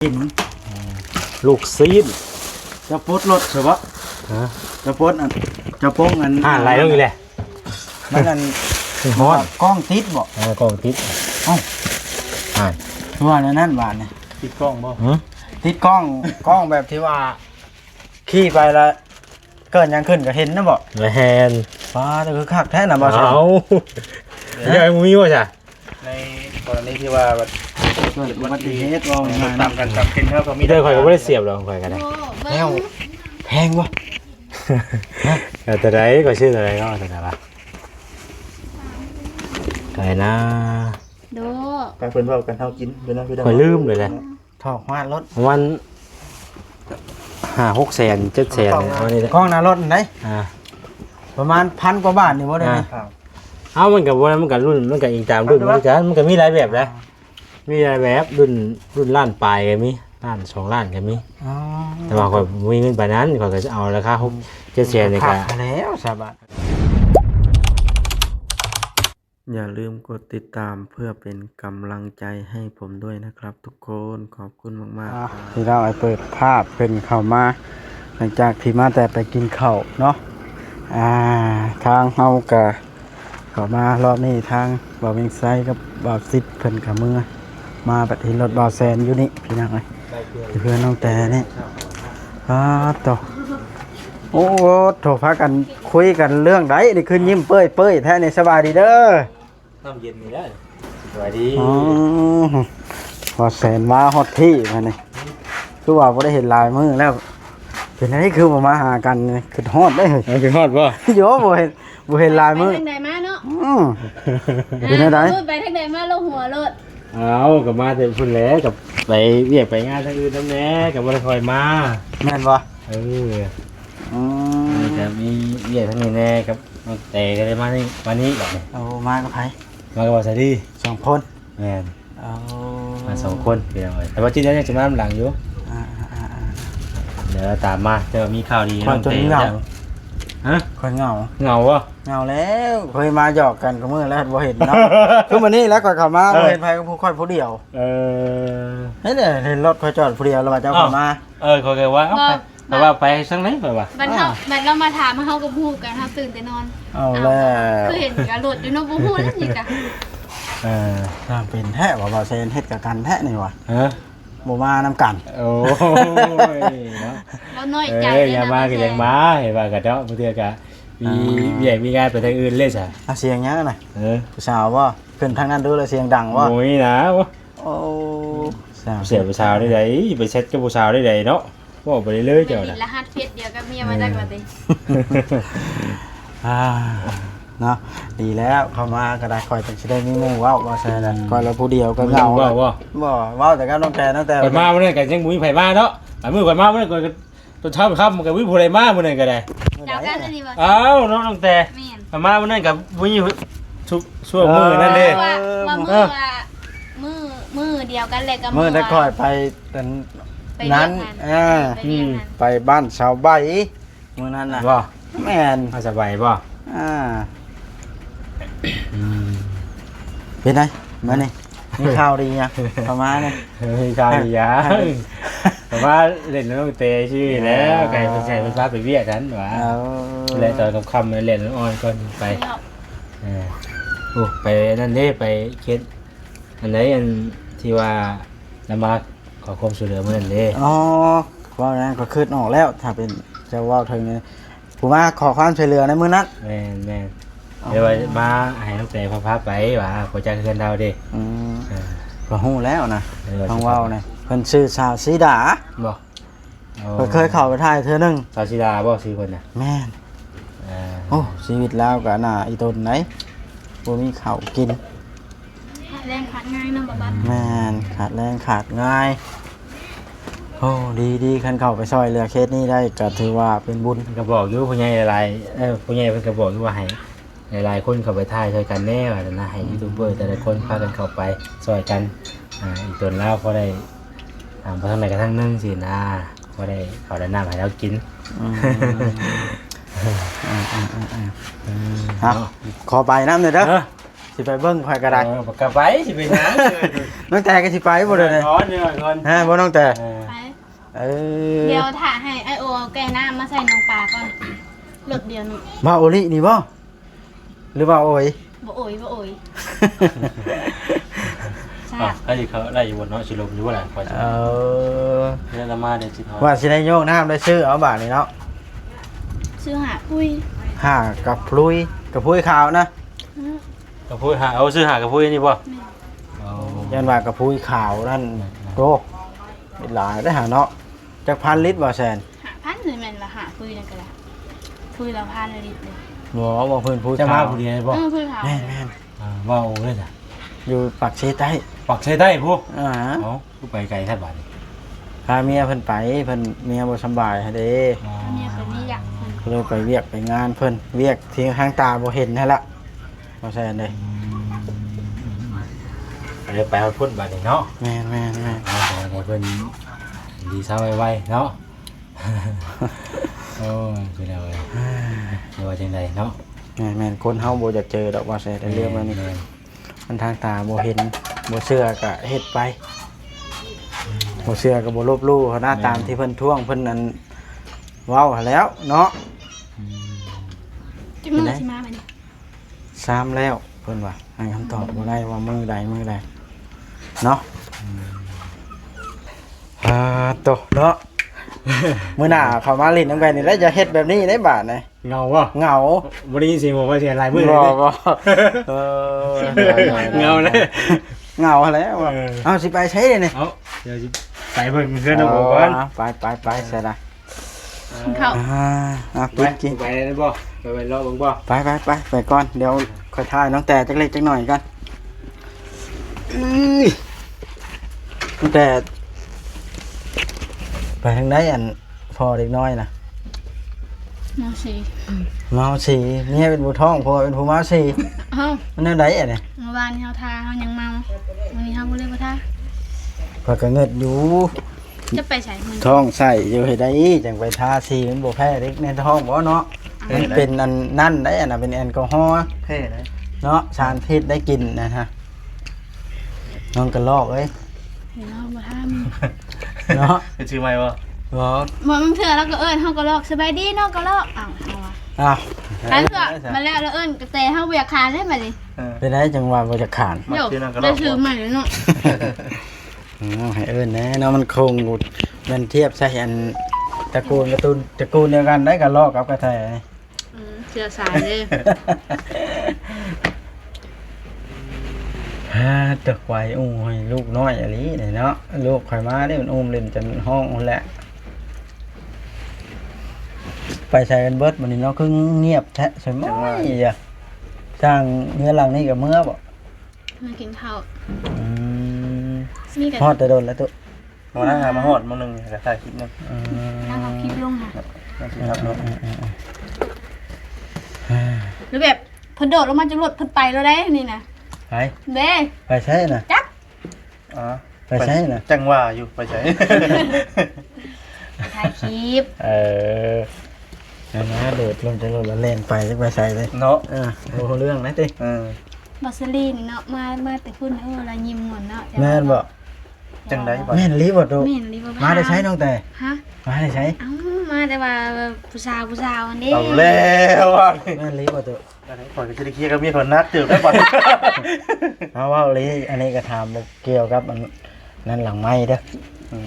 กิน ลูกซีน จะปลดรถใช่ปะ ฮะ จะปลดอันจะโป้งอัน อะไรต้องอยู่แหละ มันอัน ฮอด กล้องติดบ่ กล้องติดอ่าน ทั่วนั่นบาดเนี่ย ติดกล้องบ่ ติดกล้องแบบที่ว่าขี่ไปแล้วเกิดหยังขึ้นก็เห็นนะบ่ แมน ฟ้าแต่คือคักแท้น่ะบ่ใช่ เอาเดี๋ยวมึงมีว่าจ้ะ ในกรณีที่ว่าแบบ เกิดอุบัติเหตุว่าง่ายๆ ตา นะ มกันตามเกณฑ์เขาก็มี มีเด้อข่อยก็ไม่ได้เสียบหรอกข่อยก็ได้ แล้วแพงวะ แต่ไหนก็ชื่ออะไรก็แต่ละไก่นะ โด การเพิ่นเว้ากันเฮากินเวลาพี่ ข่อยลืมเลยแหละ ถอกมารถ วัน5-6 แสน7 แสนวันนี้แหละ กล้องหน้ารถอันไหน อ่า ประมาณ1,000 กว่าบาทนี่บ่ได้ไหม เอามันกับว่ามันกับรุ่นมันกับอิงตามรุ่นมันจ้ะมันก็มีหลายแบบนะมีหลายแบบรุ่นล้านปลายก็มีล้าน2 ล้านก็มี อ๋อ แต่ว่าข่อยมีเงินปานนั้นข่อยก็จะเอาราคา6-7 แสนนี่ก็ คักแล้วสบาย อย่าลืมกดติดตามเพื่อเป็นกำลังใจให้ผมด้วยนะครับทุกคนขอบคุณมากๆ ที่เราไอ้เปิดภาพเป็นเข้ามาหลังจากที่มาแต่ไปกินข้าวเนาะทางเฮากะเข้ามารอบนี้ทางบ่าวเวียงไซกับบ่าวซิดเพิ่นกับมือมาบัดเห็นรถบ่าวแซนอยู่นี่พี่น้องเอ้ยเพื่อนน้องแต่นี่ต่อโอ้โหโถพากันคุยกันเรื่องใดนี่คือยิ้มเป้ยแท้นี่สบายดีเด้อ น้ำเย็นนี่ได้สวัสดี อ๋อพอแสนมาฮอดที่มานี่คือว่าบ่ได้เห็นลายมือแล้วเป็นอะไรคือบ่มาหากันนี่คือฮอดได้เฮ้ย คือฮอดบ่ โยบ่เห็นลายมือ ไปทางใดมาเนาะ เป็นอะไร ไปทางใดมาลงหัวรถ เอากับมาแต่พุ่นแล้วกับไปเรียกไปงานทางอื่นนำแหน่กับบ่ได้ค่อยมา แม่นบ่ เออ อื จะมีเรียกทางนี้แน่กับน้องแต่ก็ได้มานี่วันนี้แบบนี้ เอามากับไผ มากับว่าสวัสดี 2คน แม่น เอา มา2 คนเดียวแต่ว่าจริงแล้วยังจะมาหลังอยู่ อ่า เดี๋ยวตามมาเดี๋ยวมีข่าวดี คนจนเหงา ฮะ คนเหงา เหงาวะ เหงาแล้วเคยมาหยอกกันกับมื้อแล้วบ่เห็นเนาะ คือมื้อนี้แล้วก็เข้ามาบ่เห็นไผกับผู้ค่อยผู้เดียว เออ เฮ้ยเห็นรถค่อยจอดผู้เดียวแล้วว่าเจ้าเข้ามา เขาเคยว่าไปแต่ว่าไปสักไหนไปวะ บัดเรามาถามมาเฮากับฮู้กันเฮาตื่นแต่นอน เอาแล้ว คือเห็นกับรถอยู่เนาะบ่ฮู้แล้วสิจ้ะ เออ ถ้าเป็นแท้ว่าบ่าวเซนเฮ็ดกับกันแท้นี่ว่ะ ฮะ บ่มานำกัน โอ้ยเนาะ เราน้อย เอ ใจ ออย่ามาก็ยังมาเห็นว่ากันเนาะบางทีก็มีใหญ่มีงานไปทางอื่นเลยจ้ะ เอาเสียงหยังน่ะ เออ ผู้สาวบ่ขึ้นทางนั้นดูแล้วเสียงดังบ่ โอ้ยนะ โอ้สาว เสียผู้สาวได้ไดไปเซ็ตกับผู้สาวได้ไดเนาะว่าไปเรื่อยๆ เจ้า เจ้า น่ะ น่ะ รหัสเพชรเดียวกับเมียมาจากว่าติ อ่าเนาะดีแล้วเข้ามาก็ได้คอยจังสิได้มีหมู่เว้าบ่ใช่นั่นคอยเราผู้เดียวก็เหงา ว่า บ่เว้าแต่ก็น้องแต่ตั้งแต่ ก่อนมาเมื่อนั้นก็ยังมุ้ยไผมาเนาะหลายมื้อก่อนมาเมื่อนั้นก็ตอนเช้าค่ำมันก็มุ้ยผู้ใดมาเมื่อนั้นก็ได้ เจ้ากันอันนี้บ่ อ้าวน้องแต่ แม่น มาเมื่อนั้นก็มุ้ยช่วงมื้อนั่นเด้ ว่ามือเดียวกันเลยกับ มื้อนั้นคอยไปอัน ไป นั้น เรียกงานไปเรียกงาน ไปบ้านชาวใบมื้อนั้นน่ะ บ่ แม่น มาสบายบ่ เป็นไงมานี่มีข่าวดีอ่ะเข้ามาเนี่ย เฮ้ยข่าวดีอ่ะแต่ว่าเล่นน้องเตชื่อแล้วไก่ไปใส่ไฟฟ้าไปเวียดนั้นหว่า เอา เล่นตอนค่ำๆเล่นน้องออนก่อนไปโอ้ไปนั่นเด้ไปเคสอันไหนอันที่ว่าละมาขอความช่วยเหลือมื้อนั้นเด้ อ๋อว่านั้นก็คืดออกแล้ว ถ้าเป็นจะเว่าถึงเนี่ยผู้มาขอความช่วยเหลือในมื้อนั้น แม่นเดี๋ยวว่ามาให้น้องเตพาไปว่าพอจะเฮือนดาวเด้ อืมก็ฮู้แล้วนะ เออ ต้องเว้านะเพิ่นชื่อสาวสีดา บ่ เพิ่นเคยเข้าไปถ่ายเทื่อนึง สาวชิดาบ่ชื่อเพิ่นน่ะ แม่นโอ้ชีวิตลาวก็น่าอีตนไหนบ่มีข้าวกิน แรงขัดง่ายเนาะบ่บัด แม่นขาดแรงขาดง่ายโอ้ดีคันเข้าไปช่วยเหลือเคสนี้ได้ก็ถือว่าเป็นบุญ ก็บอกอยู่ผู้ใหญ่หลายผู้ใหญ่เพิ่นก็บอกอยู่ว่าให้หลายๆคนเข้าไปถ่ายช่วยกันแน่ว่านะให้ยูทูบเบอร์แต่ละคนพากันเข้าไปช่วยกันอีกตนแล้วพอได้พอทางไหนก็ทางนึงสินะพอได้เขาได้น้ำให้เรากิน ครับขอไปน้ำหน่อยเด้อ สิไปเบิ่งข่อยก็ได้ กลับไปสิไปหยัง น้องแต่ก็สิไปบ่เด้อเนี่ย ร้อนเนี่ยก่อน ฮะบ่น้องแต่ ไป เออ เดี๋ยวถ่าให้ไอโอเอาแกน้ำมาใส่น้องปลาก่อนรถเดียวหนึง มาโอลินี่บ่หรือว่าโอย บ่โอยบ่โอยทรา อ่ะ บ ไอ้เขาไล่อยู่บนเนาะสิลมอยู่บ่ล่ะพอจะ เออ เรียนมาเดี๋ยวสิทอด ว่าสิได้โยกน้ำได้ซื้อเอาบาทนี่เนาะ ซื้อหาปุ้ย ห่ากับพลุยกับพลุยขาวนะ กับพูดหาเอาซื้อหากับพูดนี่บ่เอา ยันว่ากับพลุยขาวนั่นโตหลายได้หาเนาะจักพันลิตรบ่แซน หาพันเลยแม่นว่าหาปุ้ยนั่นก็ได้ปุ้ยละพันลิตรเลย บ่เพิ่นพลุย จะมา ขาว ผู้เดียวบ่ ปุ้ยขาว แม่น ว่าโอ้เลยจ้ะ อยู่ปากเชใต้ ปักใช้ได้ผู้ อ่า เอาผู้ไปไกลแท้บาดนี้ พาเมียเพิ่นไปเพิ่นเมียบ่สำบายให้เด้ อันนี้เป็นนี่อยากเพิ่น ก็เลยไปเวียกไปงานเพิ่นเวียกที่ทางตาบ่เห็นนั่นละบ่แซนเด้ เดี๋ยวไปเอาพุ่นบาดนี้เนาะ แม่น เอาไปเพิ่นดีซะไวๆเนาะโอ้ยคือแล้วเลยว่าจังไดเนาะ แม่นคนเฮาบ่อยากเจอดอกว่าแซนแต่เรื่องแบบนี้มันทางตาบ่เห็นบ่เชื่อก็เฮ็ดไปบ่เชื่อก็บ่ลบหลู่เขาหน้าตามที่เพิ่นท่วงเพิ่นนั้นเว้าหั้นแล้วเนาะ จะมือสิมาบัดนี้ ซ้ำแล้วเพิ่นว่าให้คำตอบบ่ได้ว่ามือใดเนาะโตเนาะ มื้อหน้าเข้ามาเล่นนำกันนี่แล้วจะเฮ็ดแบบนี้ได้บาดนะ เงาบ่ เหงา บ่ได้ยินเสียงบอกว่าเสียลายมือเลย บ่เออ เงาเลย เหงาแล้วว่ะ เออ เอาสิไปใช้เลยนี่ เอาเดี๋ยวสิไปเพิ่นเพื่อนเอาบอกก่อน ไปใส่ละ กินข้าว ไป กิน ไปได้บ่ไปรอเบิ่งบ่ ไปก่อนเดี๋ยวค่อยทายน้องแต่จักเล็กจักหน่อยกันน้องแต่ไปทางไหนอันพอเด็กน้อยนะ น้องสี เมาสีเนี่ยเป็นผู้ท้องพอเป็นผู้เมาสี เอ้า มันนั่นไหนอ่ะเนี่ย เมื่อวานนี้เฮาทาเฮายังเมาวันนี้เฮาบ่เลยบ่ทา พอก็เงิดอยู่ จะไปใส่มื้อ ท้องใส่อยู่ให้ได้จังไปทาสีมันบ่แพ้เด็กในท้องบ่เนาะมันเป็นอันนั่นได้อันน่ะเป็นแอลกอฮอล์ เท่นะ เนาะสารพิษได้กินนะฮะน้องกระลอกเอ้ย เห็นเฮาบ่ทามึง เนาะ เป็นชื่อใหม่บ่ บ่ บ่มันเถื่อแล้วก็เอิ้นเฮาก็ลอกสบายดีน้องก็ลอกอ้าวเฮาว่า อ้าว คันเถื่อมาแล้วเอิ้นกระแตเฮาบ่อยากคานได้บัดนี้ เป็นไรจังหวะบ่จะขาน โยได้ชื่อใหม่แล้วเนาะ ให้เอิ้นแน่เนาะมันคงมันเทียบใส่อันตระกูลการ์ตูนตระกูลเดียวกันได้กระลอกกับกระแตนี่ เสื้อสายเลย ตะควายอุ้มให้ลูกน้อยอะไรนี่เนาะลูกข่อยมาได้มันอุ้มเล่นจนห้องนั่นแหละไปใส่กันเบิดมันนี่เนาะคือเงียบแท้ใช่ไหมอ่ะสร้างเมื่อหลังนี่กับเมื่อบ่ มากินข้าว อืม มีกัน ฮอดแต่โดนแล้วตุ๊ มานั่งหามาฮอดมื้อนึงก็ถ่ายคลิปนึง นั่งเอาคลิปลงค่ะ นั่นสิครับเนาะ หรือแบบเพิ่นโดดลงมาจากรถเพิ่นไปแล้วได้นี่นะ ไป เด้ ไปใช่น่ะ จัก อ๋อ ไปใช่น่ะ จังว่าอยู่ไปใช้ ถ่ายคลิป นั่นนะโดดลงจากรถแล้วเล่นไปจะไปใส่เลย เนาะ โอ้เรื่องนะติ บอสลีนเนาะมาแต่คุณเรายิ้มหมดเนาะ แม่นบ่ จังได๋บ่ แม่นรีบบ่ตุ แม่นรีบ มาได้ใช้น้องแต่ ฮะ มาได้ใช้ เอ้ามาแต่ว่าผู้สาวอันนี้ เอาแล้วอ่ะ แม่นรีบบ่ตุ อันนี้ข่อยก็จะได้เคลียร์กับเมียคนนักเติบได้บ่ เอาว่าลีอันนี้ก็ถามบ่เกี่ยวกับอันนั่นหลังไม้เด้อ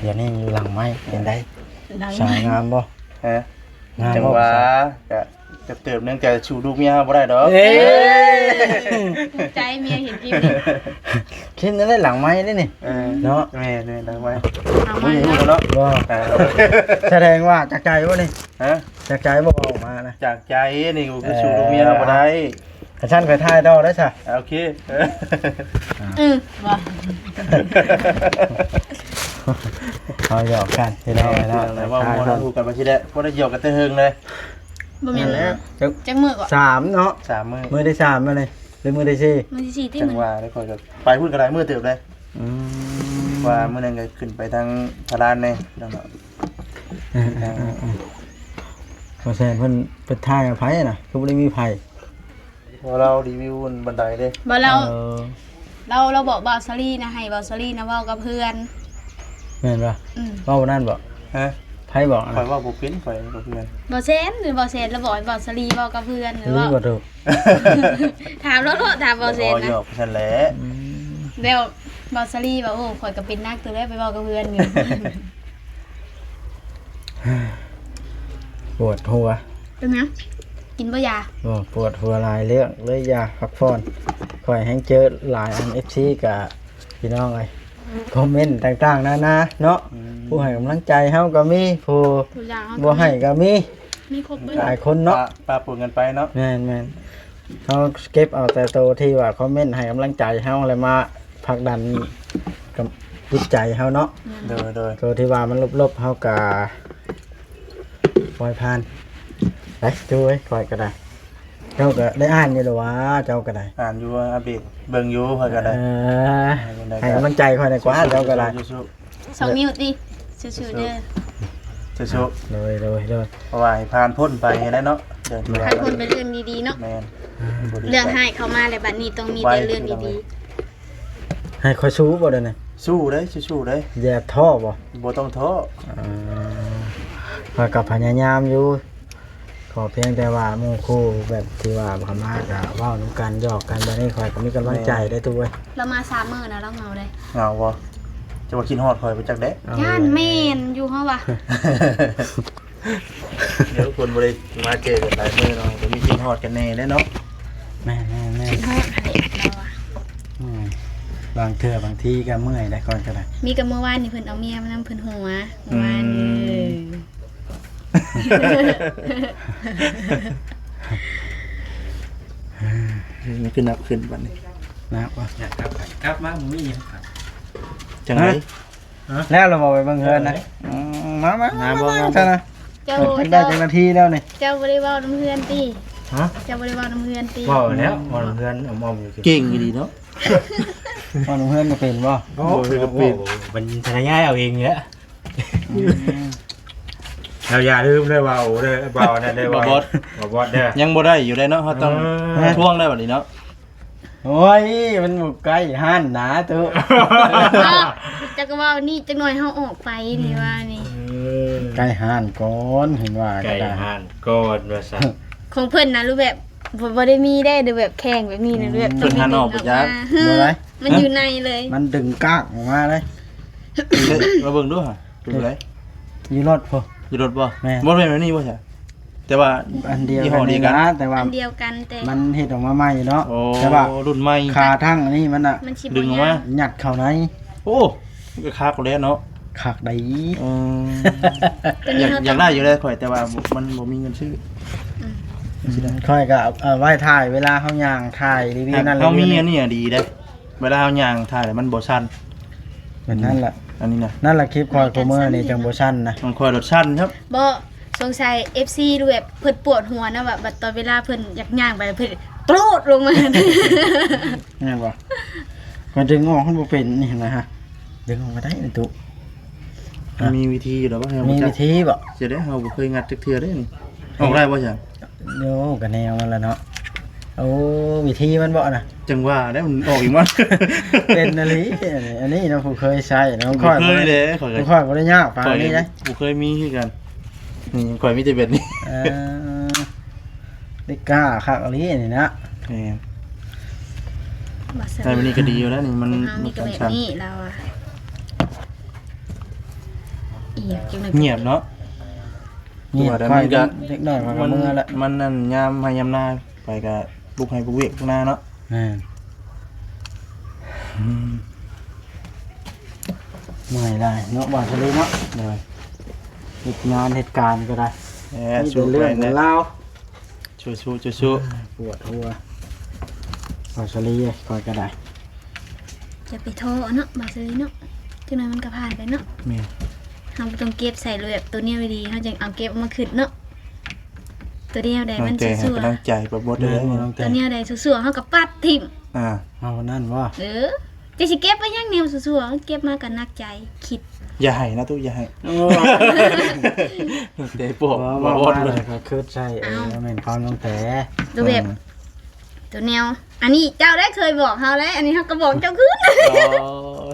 เดี๋ยวนี้อยู่หลังไม้เป็นได้สายงามบ่ ฮะ งาม จัง บ่ ว่าก็จะเติบเนื่องจากชูลูกเมียบ่ได้ดอก เอ้ย ใจเมียเห็นคลิปนี่ คิดนั่นได้หลังไม้ได้นี่ เนาะ แม่นี่ดังไว้ เอา บ่ มา เห็น เนาะ เนาะ บ่แสดงว่าจากใจบ่นี่ ฮะ จากใจบ่ออกมานะ จากใจนี่กูคือชูลูกเมียบ่ได้ ถ้าฉันเคยถ่ายดอกได้ซะ โอเค บ่ เอาหยอกกันพี่น้องนะ แล้วว่าบ่ได้ฮู้กันบ่สิได้บ่ได้เหี่ยวกันแต่เฮิงเลย บ่แม่น แล้ว จังมือก่อน สามเนาะ 3มื้อ มือได้สามมาเลยหรือมือได้สี่ มันสิที่ จั มั ง น ว่าได้ค่อยก็ไปพูดก็ได้มื้อเติบเลย อืม ว่ามื้อนั้นก็ขึ้นไปทางพารานแน่ดังเนาะ พอแซนเพิ่นไปถ่ายกับไผน่ะคือบ่ได้มีไผ ว่าเรารีวิวบันไดเด้ บ่เรา เออ เราบอกบอสลี่นะให้บอสลี่นะเว้ากับเพื่อน แม่นป่ะ อืม เว้านั่นบ่ ฮะ ไผบอก ข่อ นะ ยว่าบ่เป็นข่อยกับเพื่อน บอเซนหรือบอเซนแล้วบอกให้บอสลี่เว้ากับเพื่อนหรือ นี่ ว่า บ่ถูก ถามแล้วถามบอเซน ห นะ ยอกฉันแหละ เดี๋ยวบอสลี่บอกโอ้ข่อยก็เป็นนักตัวแรกไปเว้ากับเพื่อนอยู่ ปวดหัว เป็นไงกินบ่ยา โอ้ปวดหัวหลายเรื่องเลยอยากพักผ่อนข่อยแฮงเจอหลายอัน FC กับพี่น้องเอ้ยคอมเมนต์ต่างๆนานาเนาะผู้ให้กำลังใจเฮาก็มีผู้ ทุกอย่าง บ่ให้ก็มี มีครบเบิด หลายคนเนาะ ปลาปนกันไปเนาะ แม่นๆเขาเก็บเอาแต่โตวที่ว่าคอมเมนต์ให้กำลังใจเฮาแล้วมาผลักดันกับจิตใจเฮาเนาะ โดย ตัวที่ว่ามันลบๆเฮาก็ปล่อยผ่านไปดูไว้ปล่อยก็ได้เจ้าก็ได้อ่านอยู่หรอวะเจ้าก็ได้ อ่านอยู่ว่าอัปเดตเบิ่งอยู่ข่อยก็ได้ ให้กำลังใจค่อยได้กว่าเจ้าก็ได้ สู้ สองนิ้วดิชื่อๆเด้อ ๆสู้ เลย ๆเพราะว่าให้ผ่านพ้นไปให้ได้เนาะเดินไป ใครคนเป็นเรื่องดีๆเนาะ แม่น เรื่องให้เข้ามาเลยบัดนี้ต้องมีแต่เรื่องดี ให้ค่อยสู้บ่เด้อนี่ สู้เด้สู้เด้ อย่าท้อบ่ บ่ต้องท้อ พากับพยายามอยู่ขอเพียงแต่ว่าหมู่คู่แบบที่ว่าพม่าก็เว้านํกันหยอกกันแบบนี้ค่อยก็มีกำลังใจได้ตัวเว้ย ๆเรามา3มื้อนะเราเหงาเลย เหงาบ่จะว่ากินฮอดข่อยไปจักเด้ ย่านแม่นอยู่เฮาว่ะ เดี๋ยวคนบ่ได้มาเจอกันหลายมื้อเนาะก็มีกินฮอดกันแน่เด้เนาะ แม่ คิดฮอดให้เราอะ บางเทื่อบางทีก็เมื่อยได้ก่อนก็ได้ มีกับเมื่อวานนี่เพิ่นเอาเมียมานำเพิ่นหัวเมื่อวานนี่ มันขึ้นนับขึ้นบัดนี้ นะว่า กลับมาบ่มีหยังครับ จังได๋ แล้วเราบอกไปบางเฮือนนะมาซะนะ เจ้า เป็นได้จังนาทีแล้วนี่ เจ้าบ่ได้เว้าน้ำเพื่อนติ ฮะ เจ้าบ่ได้เว้าน้ำเพื่อนติ เว้าแล้วบ่เพื่อนเอามอมอยู่ เก่งอีดีเนาะ พอหนูเฮือนก็เป็นบ่ โอ้มันทนายง่ายเอาเองนี่แหละเราอย่าลืมเลยว่าโอ้เด้อเบานั่นเด้อบ่บอสเด้อ ยังบ่ได้อยู่เลยเนาะเฮาต้องท่วงได้บัดนี้เนาะ โอ้ยมันอยู่ใกล้ห้านหนาตัว จักก็ว่านี่จักหน่อยเฮาออกไปนี่ว่านี่ ใกล้ห้านก่อนเห็นว่าก็ ไก่ ได้ ห่านก้อนว่าซั่น ของเพิ่นนะรูปแบบบ่ได้มีได้ดูแบบแข่งแบบนี้นะแบบต้องมีดึงออกมามันอยู่ในเลย มันดึงกากออกมาเลย มาเบิ่งดูฮะดูไร อยู่รถพอ อยู่รถบ่ แม่ บ่เป็นแบบนี้บ่ใช่แต่ว่า อันเดียว ยี่ห้ กั อน เดี นี่ ยวกัน นะแต่ว่า อันเดียวกันแต่ มันเฮ็ดออกมาใหม่เนาะ โอ้ แต่ว่า รุ่นใหม่ ขาทั้งอันนี้มันอ่ะ มันชิ ดึงออกมา หยัดเข้าใน โอ้ก็คักแล้วเนาะ ขักได้ อยากได้อยู่เลยข่อยแต่ว่ามันบ่มีเงินซื้อ ค่อยก็ไว้ถ่ายเวลาเฮาย่างถ่ายรีวิวนั่น เฮามี รีวิว อันนี้ดีเด้เวลาเฮาย่างถ่ายแล้วมันบ่ชัน แบบนั้นแหละ อันนี้นะ นั่นแหละคลิปคอยโคเมอร์นี่จังโบชั่นนะ มันค่อยรสชันครับ บ่สงสัย FC ดูแบบเพิ่นปวดหัวนะแบบบัดตอนเวลาเพิ่นอยากย่างไปเพิ่นโตรดลงมา นี่บ่ก็ดึงออกให้บ่เป็นนี่นะฮะดึงออกมาได้นี่ตุ มันมีวิธีอยู่แล้วว่า มีวิธีบ่ จะได้เฮาบ่เคยงัดจักเทื่อได้นี่ออกได้บ่จ้ะ โยก็แนวมันละเนาะโอ้วิธีมันบ่น่ะ จังว่าได้มันออกอีกมัน เป็นอะไรอันนี้เราเคยใช้น้อง บ่ ค่อย เคยเด้ข่อย น้องค่อยบ่ได้ยากปานนี้นะ บ่เคยมีคือกันนี่ข่อยมีแต่เบ็ดนี่ ได้กล้าคักอะไรนี่นะ แม่น บ่ส แต่มันนี่ก็ดีอยู่แล้วนี่มัน เอามีก็แบบ ชัน นี้เราอะอีหยังจังได๋ เงียบเนาะ นี่ ตัวเดี๋ยว ค่อย นี้ก็ เล็กน้อยมันก็มือละ มันนั่นยามให้ยามหน้าไปก็บุกให้บุกเวกพวกหน้าเนาะ เมื่อยได้เนาะบ่ทะเลเนาะ เลย เหตุงานเหตุการณ์ก็ได้ แหม นี่ สู้ เป็น ไป เรื่องขอ นะ งเรา สู้ ปวดหัวบ่ทะเลก่อนก็ได้ จะไปโทรเนาะบ่ซื้อเนาะจังได๋มันก็ผ่านไปเนาะ แม่ เฮาบ่ต้องเก็บใส่เลยแบบตัวเนี้ยไว้ดีเฮาจังเอาเก็บมาขึ้นเนาะตัวเดียวใด น้อ มั ง น เตให้ สู้ กำลังใจประบดเลย น้อง ๆ แต่ ตัวเนี้ยใดสู้ๆเฮาก็ปัดทิ่ม อ่า เอานั่นว่า จะสิเก็บไว้ยังแนวสู้ๆเก็บมาก็นักใจคิด อย่าให้นะตู้อย่าให้เตะปวก ว่า มาบด เล เลย ย ก็คือใช่แม่นความน้องแต่ ดูแบบ ตัวแนวอันนี้เจ้าได้เคยบอกเฮาแล้วอันนี้เฮาก็บอกเจ้าขึ้น อ๋อ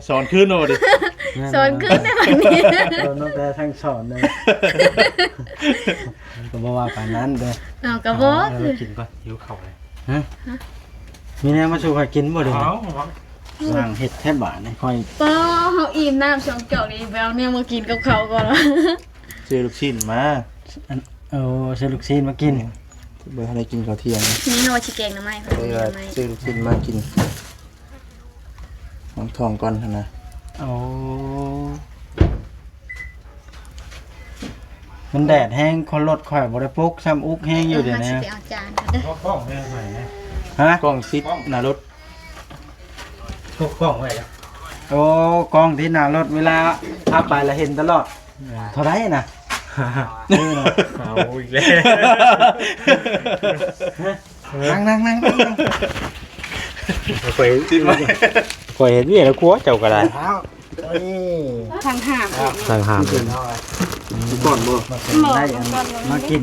สอนขึ้นโน่ดิ สอนขึ้นในวันนี้ โดนน้องแต่ทั้งสอนเลยก็บ่ว่าปานนั้นเด้อ เอาก็บอก เรากินก่อนหิวข้าวเลย ฮะมีแนวมาสู่ให้กินบ่เด้อ เอา ล้างเฮ็ดแท้บาดนี่ค่อย ป้อเฮาอิ่มน้ำ2 จอกนี่แววเนี่ยมากินกับเขาวก่อนวะ ซื้อลูกชิ้นมา เอาใส่ลูกชิ้นมากิน เบิ่งอะไรกินข้าวเที่ยง นี่โนชิแกงหน่อไม้ค่ะ ซื้อ หน่อไม้ ซื้อลูกชิ้นมากินของทองก่อนนะ เอามันแดดแห้งคนรถข่อยบ่ได้ปลุกซ้ำอุกแห้งอยู่เดี๋ยวนี้ เฮาสิไปเอาจานเด้อ กล้องแม่งใหม่นะ ฮะ กล้องติดหน้ารถ ทุกกล้องไว้แล้ว โอ้กล้องที่หน้ารถเวลาขับไปแล้วเห็นตลอดเท่าไหร่น่ะ เอาอีกแล้ว นั่งคอยคอยเห็นนี่แล้วกลัวเจ้าก็ได้ เท้าเอ้ย ทางห้าม สั่งหาม ก่อนบ่ ได้อันมากิน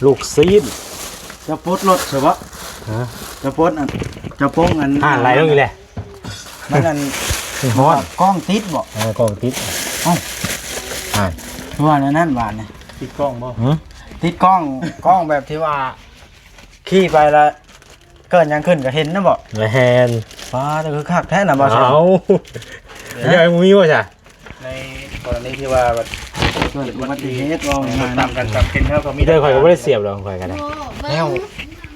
ลูกซีน จะปลดรถใช่ปะ ฮะ จะปลดอันจะโป้งอัน อะไรต้องอีแหละ มันอัน ฮอด กล้องติดบ่ กล้องติดอ่า ว่าในนั้นบาดนี่ ติดกล้องบ่ ติดกล้องแบบที่ว่าขี่ไปแล้วเกิดหยังขึ้นก็เห็นนะบ่ แฮน ฟ้าแต่คือคักแท้น่ะบ่ใช่ เอาเดี๋ยวมึงมีว่าจ้ะ ในกรณีที่ว่าแบบ เกิดอุบัติเหตุว่าง่ายๆ ตามกันตามเกณฑ์เขาก็มี มีเด้อคอยก็ไม่ได้เสียบหรอกคอยกันได้ โอ้ แล้ เบิ่ ว ง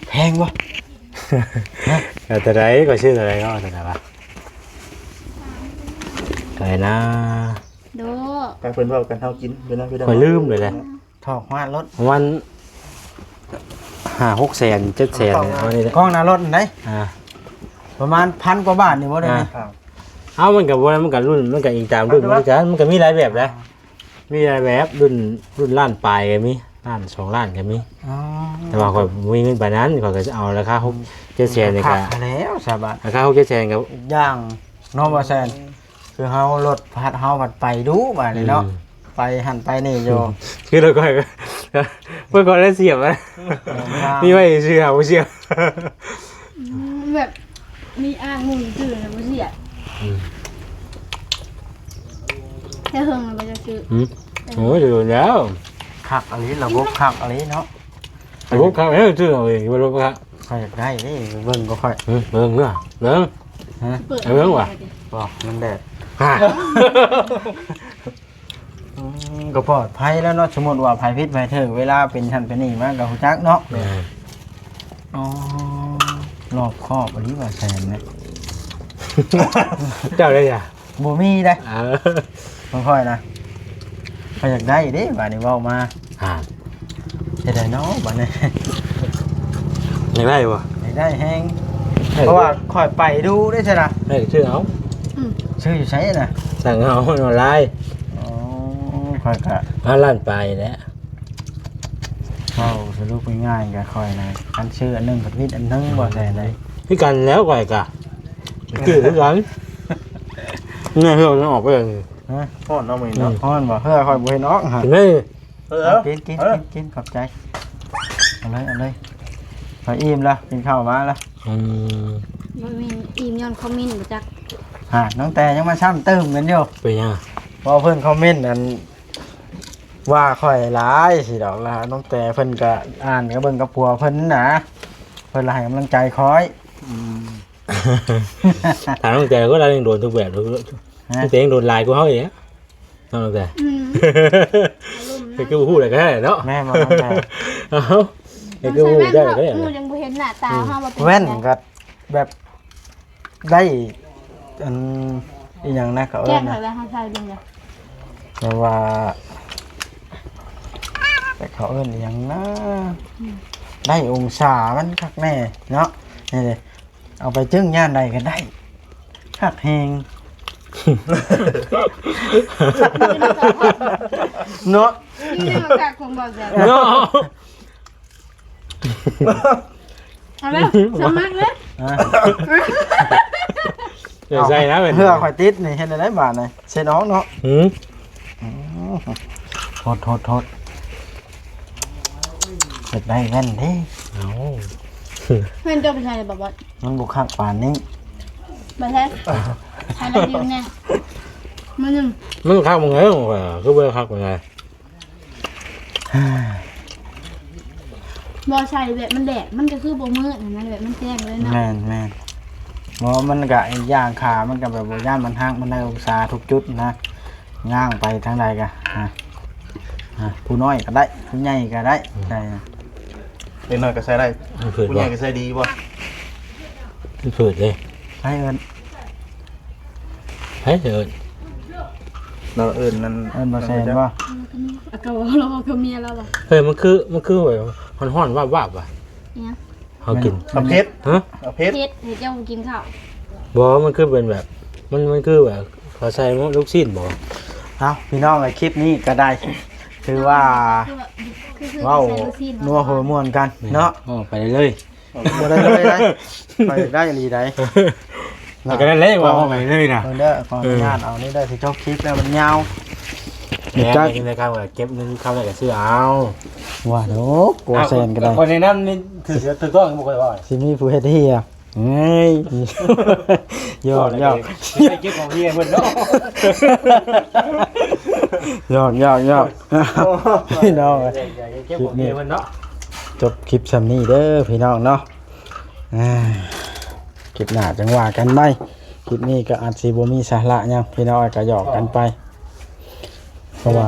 แพงบ่ แต่ไหนก็ชื่ออะไรก็แต่ไหนวะไก่นะ โด ไปเพิ่นเว้ากันเฮากินเดี๋ยวนะพี่ คอยลืมเลยแหละ ถอกมารถ วัน5-6 แสน7 แสนวันนี้แหละ กล้องหน้ารถอันไหน อ่า ประมาณ1,000 กว่าบาทนี่บ่ได้นี่ เอามันกับว่ามันกับรุ่นมันกับอีกตามรุ่นมันจะมันก็มีหลายแบบนะมีหลายแบบรุ่นล้านปลายก็มีล้าน2 ล้านก็มี อ๋อ แต่ว่าข่อยมีเงินปานนั้นข่อยก็จะเอาราคา6-7 แสนนี่ คั ก็ กแล้วสาบาท ราคา6-7 แสนก็ อีกอย่างเนาะบ่แซนคือเฮารถพัดเฮาพัดไปดูบาดนี่เนาะไปหันไปนี่อยู่ คือเราก็เมื่อก่อนได้เสียบนะนี่ไม่เชื่อบ่เชื่อ แบบมีอ้างมุงชื่อนะบ่เสียแค่เฮิงมันจะชื่อ โอ้ยอยู่แล้ว คักอะไรระบบคักอะไรเนาะ ระบบครับชื่อเอาเองระบบครับ ค่อยอยากได้นี่เบิ่งก็ค่อย เบิ่งเด้อเบิ่ง ฮะ เปิด เอาเรื่องว่ะ บอกมันแดด ฮ่า ก็ปลอดภัยแล้วเนาะสมมุติว่าภัยพิษภัยถึงเวลาเป็นชั้นเป็นนี่มาก็ฮู้จักเนาะอ๋อรอบครอบอันนี้ว่าแซนนะ เจ้าได้จ้ะ บ่มีได้ อ่า ค่อยๆนะค่อยอยากได้เด้บาดนี้เว้ามา อ่า เฮ็ดได้เนาะบาดนี้ อยากได้บ่ อยากได้แฮงเพราะว่าค่อยไปดูได้ใช่ล่ะ ให้ชื่อเอา ชื่ออยู่ไสน่ะ สั่งเอาออนไลน์ อ๋อค่อยก็ ล้านปลายแล้ว เข้าสรุปง่ายๆก็ค่อยนะอันชื่ออันหนึงกับวิทย์อันหนึงบ่แซนได้ พี่กันแล้วก่อยกะคือคือกันเนี่ยเฮือกมันออกไปเลย ฮะ พ่อนเนาะมื้อนี้เนาะ ฮ้อนบ่เพื่อค่อยบ่เห็นออกฮะ เห็นไหม กินขอบใจเอาเลยพออิ่มแล้วกินข้าวมาแล้ว อืม บ่มีอีมย้อนคอมเมนต์บ่จัก น้องแต่ยังมาซ้ำเติมกันอยู่ เป็นยัง เพราะเพิ่นคอมเมนต์อันว่าค่อยหลายสิดอกละน้องแต่เพิ่นก็อ่านก็เบิ่งกับผัวเพิ่นนะเพิ่นละให้กำลังใจคอย ถามตั้งแต่ก็ได้โดนทุกแบบตั้งแต่ยังโดนลายกูเขาอย่างเงี้ยตั้งแต่ อืม ไอ้กูพูดอะไรก็ได้เนาะ แม่มาน้องแต่ เอ้าไอ้กูพูดได้ก็ได้ หนูยังบ่เห็นหน้าตาเฮาว่าเป็น แว่นก็แบบได้อันอีหยังนะก็ แก้ เอิ้ ง น ไป นะ แล้วเฮาใส่ดึงเลย แต่ว่าแต่เขาเอิ้นอหย่างนะได้องศามันคักแน่เนาะนี่เลยเอาไปจึ้งย่านใดก็ได้คักแหงเนาะ นี่เอากากคงบ่แซ่ เนาะ เอาแล้วสมัครเลย อ่ะ เดี๋ยวใส่นะเป็น เพื่อข่อยติดนี่เห็นได้บาทนี่เช็ดน้องเนาะ หืม โทษเสร็จได้แว่นเด้ เอา เพื่อนเจ้าไปใช้เลยบอกว่า มันบุกคักป่านนี้ ไปใช้ใช้ได้ดีแน่มันยัง มันคักมึงไงคือเบอร์คักมึงไง บอใช้แบบมันแดดมันก็คือบ่มืดนะแบบมันแจ้งเลยเนาะ แม่นหมอมันก็ไอ้ย่างขามันก็แบบว่าย่านมันหักมันได้องศาทุกจุดนะย่างไปทางใดก็ผู้น้อยก็ได้ผู้ใหญ่ก็ได้ใช่นะ เล็กน้อยก็ใช้ได้ มันฝืด ผู้ให บ่ ญ่ก็ใช้ดีบ่ มันฝืดเลย ให้เอิ้น เฮ้ยเดี๋ยว เราเอิ้นนั่น เอิ้นบ่แซนบ่ ก็เราก็เมียเราบอก เฮ้ยมันคือแบบฮ้อนๆวาบๆว่ะ เนี่ย เฮากิน เอาเพชร ฮะ เอาเพชร เพชรเจ้ากินข้าว บ่มันคือเป็นแบบมันคือแบบเขาใส่ลูกชิ้นบ่ เอาพี่น้องไอ้คลิปนี้ก็ได้ถือว่า คือ เว้า ใส่ลูกชิ้น นัวหัวม่วนกันเนาะ อ๋อไปเลย บ่ได้เลยได้ไปได้อีหลีได้ แล้วก็ได้เลยว่าไปเลยนะ เด้อขออนุญาตเอานี่ได้สิจบคลิปแล้วมันยาว แหมกินในข้าวเก็บเงินเข้าได้ก็ซื้อเอา ว่าโดกลัวแซนก็ได้ คนในนั้นนี่ถือต้องบ่ค่อยว่า สิมีผู้เฮ็ดเฮียเฮ้ยยอก ได้เก็บของเฮียเพิ่นเนาะ ยอกพี่น้อง เก็บของเฮียเพิ่นเนาะ จบคลิปซำนี้เด้อพี่น้องเนาะคลิปหน้าจังว่ากันไหมคลิปนี้ก็อาจสิบ่มีสาระหยังพี่น้องก็หยอกกันไปเพราะว่า